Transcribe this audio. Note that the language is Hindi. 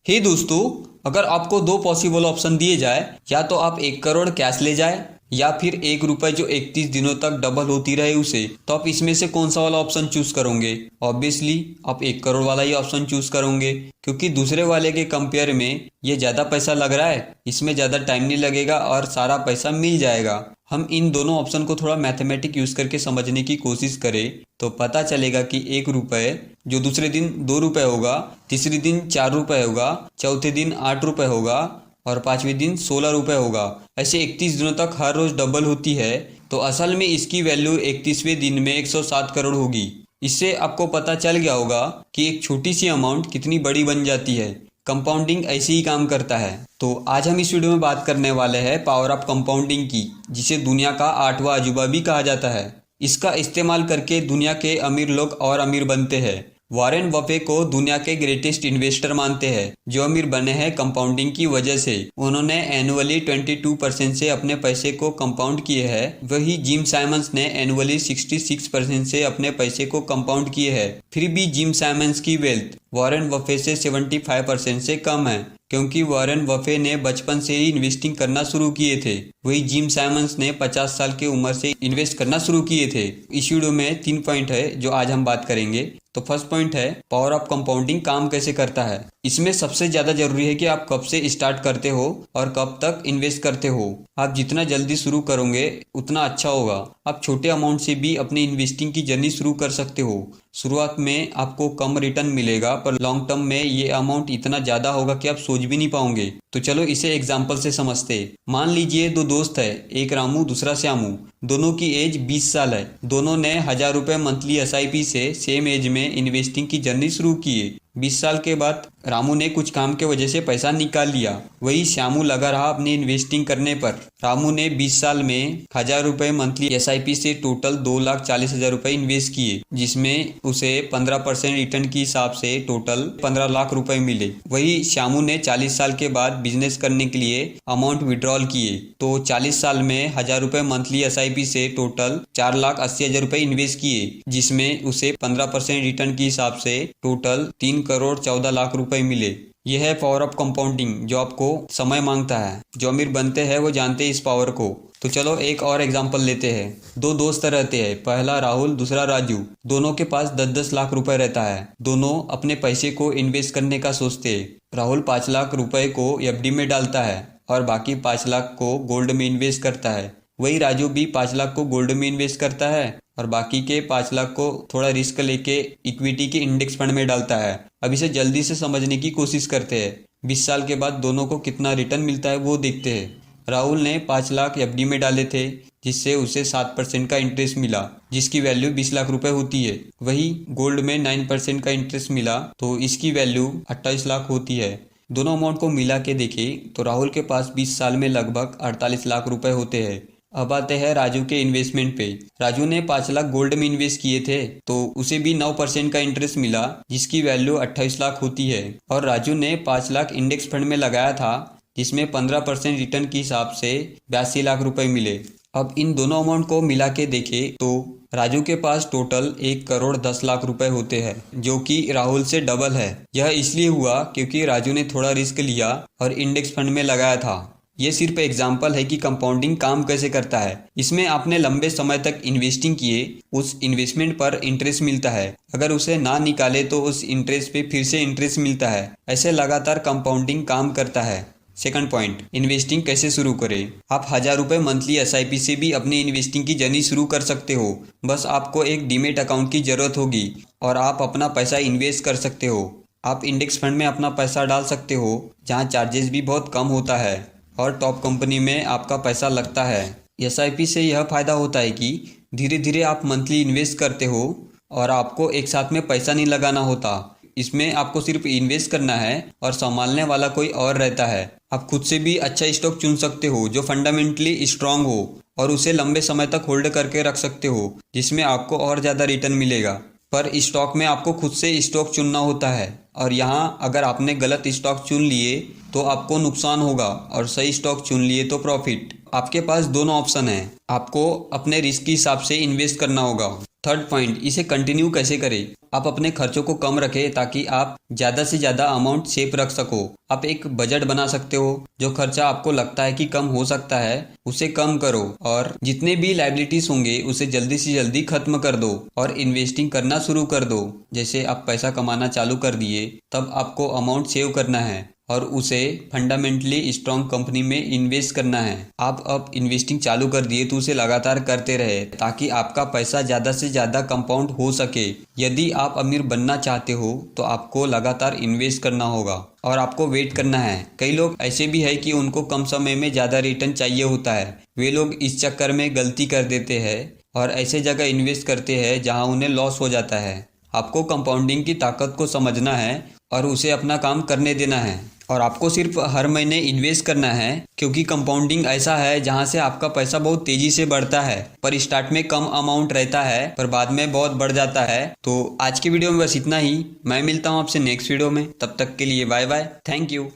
हे दोस्तों, अगर आपको दो पॉसिबल ऑप्शन दिए जाए, या तो आप 1 करोड़ कैश ले जाए या फिर 1 रुपए जो 31 दिनों तक डबल होती रहे उसे, तो आप इसमें से कौन सा वाला ऑप्शन चूज करोगे? ऑब्वियसली आप 1 करोड़ वाला ही ऑप्शन चूज करोगे, क्योंकि दूसरे वाले के कंपेयर में ये ज्यादा पैसा लग रहा है, इसमें ज्यादा टाइम नहीं लगेगा और सारा पैसा मिल जाएगा। हम इन दोनों ऑप्शन को थोड़ा मैथमेटिक यूज करके समझने की कोशिश करें तो पता चलेगा कि 1 रुपए जो दूसरे दिन 2 रुपए होगा, तीसरे दिन 4 रुपए होगा, चौथे दिन 8 रुपए होगा और पांचवें दिन 16 रुपए होगा। ऐसे 31 दिनों तक हर रोज डबल होती है, तो असल में इसकी वैल्यू 31वें दिन में 107 करोड़ होगी। इससे आपको पता चल गया होगा कि एक छोटी सी अमाउंट कितनी बड़ी बन जाती है। कंपाउंडिंग ऐसे ही काम करता है। तो आज हम इस वीडियो में बात करने वाले हैं पावर ऑफ कंपाउंडिंग की, जिसे दुनिया का 8वां अजूबा भी कहा जाता है। इसका इस्तेमाल करके दुनिया के अमीर लोग और अमीर बनते हैं। वॉरेन बफे को दुनिया के ग्रेटेस्ट इन्वेस्टर मानते हैं, जो अमीर बने हैं कंपाउंडिंग की वजह से। उन्होंने एनुअली 22% से अपने पैसे को कंपाउंड किए हैं। वही जिम साइमंस ने एनुअली 66% से अपने पैसे को कंपाउंड किए हैं। फिर भी जिम साइमंस की वेल्थ वॉरेन बफे से 75% से कम है, क्योंकि वॉरेन बफे ने बचपन से ही इन्वेस्टिंग करना शुरू किए थे। वही जिम साइमंस ने 50 साल की उम्र से इन्वेस्ट करना शुरू किए थे। इस वीडियो में 3 पॉइंट है जो आज हम बात करेंगे। तो फर्स्ट पॉइंट है पावर ऑफ कंपाउंडिंग काम कैसे करता है। इसमें सबसे ज्यादा जरूरी है कि आप कब से स्टार्ट करते हो और कब तक इन्वेस्ट करते हो। आप जितना जल्दी शुरू करोगे उतना अच्छा होगा। आप छोटे अमाउंट से भी अपनी इन्वेस्टिंग की जर्नी शुरू कर सकते हो। शुरुआत में आपको कम रिटर्न मिलेगा, पर लॉन्ग टर्म में ये अमाउंट इतना ज्यादा होगा कि आप सोच भी नहीं पाओगे। तो चलो इसे एग्जाम्पल से समझते। मान लीजिए दो दोस्त है, एक रामू दूसरा श्यामू। दोनों की एज 20 साल है। दोनों ने 1000 रुपए मंथली SIP से सेम एज में इन्वेस्टिंग की जर्नी शुरू की। 20 साल के बाद रामू ने कुछ काम के वजह से पैसा निकाल लिया। वही श्यामू लगा रहा अपनी इन्वेस्टिंग करने पर। रामू ने 20 साल में 1000 रुपए मंथली SIP से टोटल 2,40,000 रुपए इन्वेस्ट किए, जिसमें उसे 15% रिटर्न के हिसाब से टोटल 15 लाख रुपए मिले। वही श्यामू ने 40 साल के बाद बिजनेस करने के लिए अमाउंट विड्रॉल किए, तो 40 साल में 1000 रुपए मंथली SIP से टोटल 4,80,000 रुपए इन्वेस्ट किए, जिसमें उसे 15% रिटर्न के हिसाब से टोटल 3,14,00,000 रुपए मिले। यह है पावर ऑफ कंपाउंडिंग, जो आपको समय मांगता है। जो अमीर बनते हैं वो जानते हैं इस पावर को। तो चलो एक और एग्जांपल लेते हैं। दो दोस्त रहते हैं, पहला राहुल दूसरा राजू। दोनों के पास 10-10 लाख रुपए रहता है। दोनों अपने पैसे को इन्वेस्ट करने का सोचते हैं। राहुल 5 लाख रुपए को FD में डालता है और बाकी 5 लाख को गोल्ड में इन्वेस्ट करता है। वही राजू भी 5 लाख को गोल्ड में इन्वेस्ट करता है और बाकी के 5 लाख को थोड़ा रिस्क लेके इक्विटी के इंडेक्स फंड में डालता है। अब इसे जल्दी से समझने की कोशिश करते हैं। 20 साल के बाद दोनों को कितना रिटर्न मिलता है वो देखते हैं। राहुल ने 5 लाख FD में डाले थे, जिससे उसे 7% का इंटरेस्ट मिला, जिसकी वैल्यू 20 लाख रुपए होती है। वही गोल्ड में 9% का इंटरेस्ट मिला, तो इसकी वैल्यू 28 लाख होती है। दोनों अमाउंट को मिला के देखें तो राहुल के पास 20 साल में लगभग 48 लाख रुपए होते हैं। अब आते हैं राजू के इन्वेस्टमेंट पे। राजू ने 5 लाख गोल्ड में इन्वेस्ट किए थे, तो उसे भी 9% का इंटरेस्ट मिला, जिसकी वैल्यू 28 लाख होती है। और राजू ने 5 लाख इंडेक्स फंड में लगाया था, जिसमें 15% रिटर्न के हिसाब से 82 लाख रुपए मिले। अब इन दोनों अमाउंट को मिला के देखें तो राजू के पास टोटल 1,10,00,000 रुपए होते हैं, जो कि राहुल से डबल है। यह इसलिए हुआ क्योंकि राजू ने थोड़ा रिस्क लिया और इंडेक्स फंड में लगाया था। ये सिर्फ एग्जाम्पल है कि कंपाउंडिंग काम कैसे करता है। इसमें आपने लंबे समय तक इन्वेस्टिंग किए, उस इन्वेस्टमेंट पर इंटरेस्ट मिलता है। अगर उसे ना निकाले तो उस इंटरेस्ट पे फिर से इंटरेस्ट मिलता है। ऐसे लगातार कंपाउंडिंग काम करता है। सेकंड पॉइंट, इन्वेस्टिंग कैसे शुरू करें। आप 1000 रुपए मंथली SIP से भी अपनी इन्वेस्टिंग की जर्नी शुरू कर सकते हो। बस आपको एक डीमेट अकाउंट की जरूरत होगी और आप अपना पैसा इन्वेस्ट कर सकते हो। आप इंडेक्स फंड में अपना पैसा डाल सकते हो, जहाँ चार्जेस भी बहुत कम होता है और टॉप कंपनी में आपका पैसा लगता है। SIP से यह फायदा होता है कि धीरे धीरे आप मंथली इन्वेस्ट करते हो और आपको एक साथ में पैसा नहीं लगाना होता। इसमें आपको सिर्फ इन्वेस्ट करना है और संभालने वाला कोई और रहता है। आप खुद से भी अच्छा स्टॉक चुन सकते हो जो फंडामेंटली स्ट्रांग हो और उसे लंबे समय तक होल्ड करके रख सकते हो, जिसमें आपको और ज़्यादा रिटर्न मिलेगा। पर स्टॉक में आपको खुद से स्टॉक चुनना होता है और यहाँ अगर आपने गलत स्टॉक चुन लिए तो आपको नुकसान होगा और सही स्टॉक चुन लिए तो प्रॉफिट। आपके पास दोनों ऑप्शन है, आपको अपने रिस्क के हिसाब से इन्वेस्ट करना होगा। थर्ड पॉइंट, इसे कंटिन्यू कैसे करें। आप अपने खर्चों को कम रखें ताकि आप ज़्यादा से ज़्यादा अमाउंट सेफ रख सको। आप एक बजट बना सकते हो, जो खर्चा आपको लगता है कि कम हो सकता है उसे कम करो और जितने भी लायबिलिटीज होंगे उसे जल्दी से जल्दी खत्म कर दो और इन्वेस्टिंग करना शुरू कर दो। जैसे आप पैसा कमाना चालू कर दिए तब आपको अमाउंट सेव करना है और उसे फंडामेंटली स्ट्रॉन्ग कंपनी में इन्वेस्ट करना है। आप अब इन्वेस्टिंग चालू कर दिए तो उसे लगातार करते रहे ताकि आपका पैसा ज़्यादा से ज़्यादा कंपाउंड हो सके। यदि आप अमीर बनना चाहते हो तो आपको लगातार इन्वेस्ट करना होगा और आपको वेट करना है। कई लोग ऐसे भी है कि उनको कम समय में ज़्यादा रिटर्न चाहिए होता है। वे लोग इस चक्कर में गलती कर देते हैं और ऐसे जगह इन्वेस्ट करते हैं जहां उन्हें लॉस हो जाता है। आपको कंपाउंडिंग की ताकत को समझना है और उसे अपना काम करने देना है और आपको सिर्फ हर महीने इन्वेस्ट करना है, क्योंकि कंपाउंडिंग ऐसा है जहां से आपका पैसा बहुत तेजी से बढ़ता है। पर स्टार्ट में कम अमाउंट रहता है पर बाद में बहुत बढ़ जाता है। तो आज की वीडियो में बस इतना ही। मैं मिलता हूं आपसे नेक्स्ट वीडियो में, तब तक के लिए बाय बाय, थैंक यू।